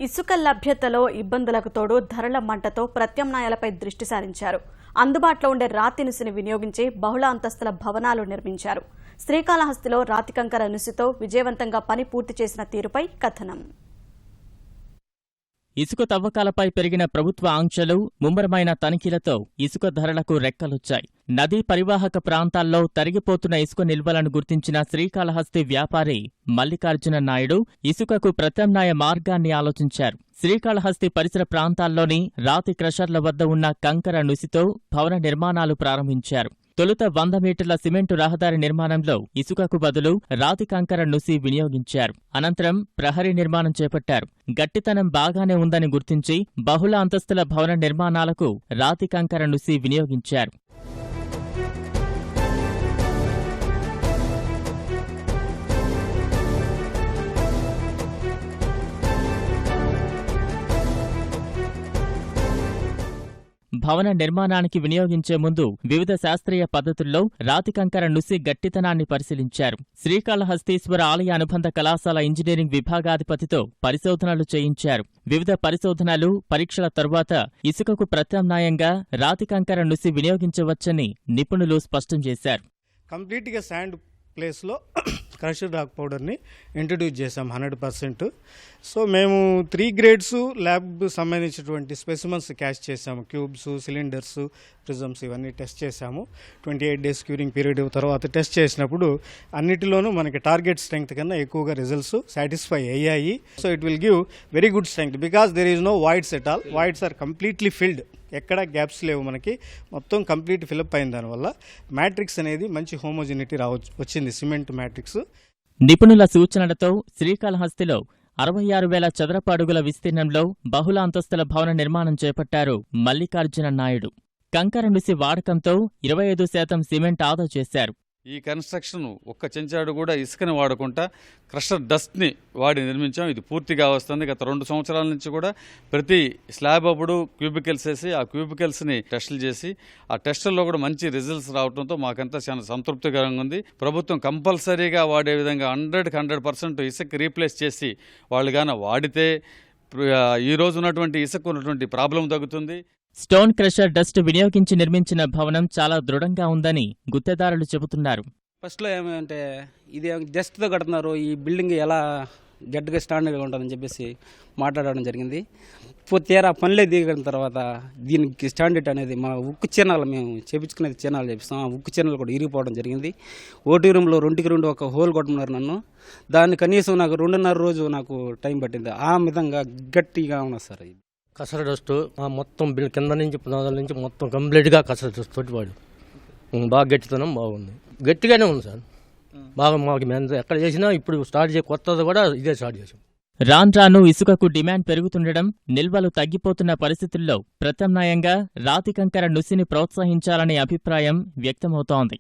ఇసుక లభ్యతలో ఇబ్బందులకు తోడు ధరల మంటతో ప్రత్యామ్నాయాలపై దృష్టి సారించారు. అందుబాటులో ఉండే రాతి నుసిని వినియోగించి బహుళ అంతస్తుల భవనాలు నిర్మించారు. శ్రీకాళహస్తిలో రాతి కంకర నుసితో విజయవంతంగా పని పూర్తి చేసిన తీరుపై కథనం. ఇసుక తవ్వకాలపై పెరిగిన ప్రభుత్వ ఆంక్షలు, ముమ్మరమైన తనిఖీలతో ఇసుక ధరలకు రెక్కలొచ్చాయి. నదీ పరివాహక ప్రాంతాల్లో తరిగిపోతున్న ఇసుక నిల్వలను గుర్తించిన శ్రీకాళహస్తి వ్యాపారి మల్లికార్జున నాయుడు ఇసుకకు ప్రత్యామ్నాయ మార్గాన్ని ఆలోచించారు. శ్రీకాళహస్తి పరిసర ప్రాంతాల్లోని రాతి క్రషర్ల వద్ద ఉన్న కంకర నుసితో భవన నిర్మాణాలు ప్రారంభించారు. తొలుత 100 మీటర్ల సిమెంటు రహదారి నిర్మాణంలో ఇసుకకు బదులు రాతి కంకర నుసి వినియోగించారు. అనంతరం ప్రహరీ నిర్మాణం చేపట్టారు. గట్టితనం బాగానే ఉందని గుర్తించి బహుళ అంతస్తుల భవన నిర్మాణాలకు రాతి కంకర నుసి వినియోగించారు. భవన నిర్మాణానికి వినియోగించే ముందు వివిధ శాస్త్రీయ పద్ధతుల్లో రాతి కంకర నుసి గట్టితనాన్ని పరిశీలించారు. శ్రీకాళహస్తీశ్వర ఆలయ అనుబంధ కళాశాల ఇంజనీరింగ్ విభాగాధిపతితో పరిశోధనలు చేయించారు. వివిధ పరిశోధనలు, పరీక్షల తరువాత ఇసుకకు ప్రత్యామ్నాయంగా రాతి కంకర నుసి వినియోగించవచ్చని నిపుణులు స్పష్టం చేశారు. కంప్లీట్గా శాండ్ ప్లేస్లో క్రష్డ్ రాక్ పౌడర్ని ఇంట్రడ్యూస్ చేసాం 100%. సో మేము 3 గ్రేడ్స్ ల్యాబ్ సంబంధించినటువంటి స్పెసిమన్స్ క్యాచ్ చేసాము. క్యూబ్స్, సిలిండర్స్, ప్రిజమ్స్ ఇవన్నీ టెస్ట్ చేసాము. 28 డేస్ క్యూరింగ్ పీరియడ్ తర్వాత టెస్ట్ చేసినప్పుడు అన్నిటిలోనూ మనకి టార్గెట్ స్ట్రెంగ్త్ కన్నా ఎక్కువగా రిజల్ట్స్ సాటిస్ఫై అయ్యాయి. So it will give very good strength because there is no voids at all. Voids are completely filled. ఎక్కడ గ్యాప్స్ లేవు, మనకి మొత్తం కంప్లీట్ ఫిలప్ అయిన దానివల్ల మ్యాట్రిక్స్ అనేది మంచి హోమోజినిటీ వచ్చింది, సిమెంట్ మ్యాట్రిక్స్. నిపుణుల సూచనలతో శ్రీకాళహస్తిలో 66,000 చదరపు అడుగుల విస్తీర్ణంలో బహుళ అంతస్తుల భవన నిర్మాణం చేపట్టారు మల్లికార్జున నాయుడు. కంకర నుసి వాడకంతో 25% సిమెంట్ ఆదా చేశారు. ఈ కన్స్ట్రక్షన్ ఒక్క చెంచాడు కూడా ఇసుకని వాడకుండా క్రషర్ డస్ట్ని వాడి నిర్మించాం. ఇది పూర్తిగా వస్తుంది. గత 2 సంవత్సరాల నుంచి కూడా ప్రతి స్లాబ్ అప్పుడు క్యూబికల్స్ వేసి ఆ క్యూబికల్స్ని టెస్టులు చేసి ఆ టెస్టుల్లో కూడా మంచి రిజల్ట్స్ రావడంతో మాకంతా చాలా సంతృప్తికరంగా ఉంది. ప్రభుత్వం కంపల్సరీగా వాడే విధంగా 100% ఇసుక రీప్లేస్ చేసి వాళ్ళు గాన వాడితే ఈ రోజు ఉన్నటువంటి ఇసుక ఉన్నటువంటి ప్రాబ్లం తగ్గుతుంది. స్టోన్ క్రషర్ డస్ట్ వినియోగించి నిర్మించిన భవనం చాలా దృఢంగా ఉందని గుత్తేదారులు చెబుతున్నారు. ఫస్ట్లో ఏమంటే ఇది డస్ట్తో కడుతున్నారు, ఈ బిల్డింగ్ ఎలా గట్టిగా స్టాండర్డ్గా ఉంటుందని చెప్పేసి మాట్లాడడం జరిగింది. తీరా పనులే దిగిన తర్వాత దీనికి స్టాండర్డ్ అనేది మా ఉక్కు చీనాలు మేము చేపించుకునేది చీనాలు చేపిస్తాం. ఆ ఉక్కు చీనాలు కూడా ఇరిగిపోవడం జరిగింది. ఓటీ రూమ్లో 2కి 2 ఒక హోల్ కొట్టున్నారు నన్ను. దాన్ని కనీసం నాకు 2.5 రోజు నాకు టైం పట్టింది. ఆ విధంగా గట్టిగా ఉన్నది సార్. ఇది కసర డస్ట్ మొత్తం కింద నుంచి పునాదుల నుంచి మొత్తం కంప్లీట్గా కసర డస్ట్ తోటి వాడు బాగా గట్టితనం బాగుంది. గట్టిగానే ఉంది సార్. బాగా మాకు మేము ఎక్కడ చేసినా ఇప్పుడు కొత్తది కూడా ఇదే స్టార్ట్ చేసాం. రాను ఇసుకకు డిమాండ్ పెరుగుతుండడం, నిల్వలు తగ్గిపోతున్న పరిస్థితుల్లో ప్రత్యామ్నాయంగా రాతి కంకర నుసిని ప్రోత్సహించాలనే అభిప్రాయం వ్యక్తమవుతోంది.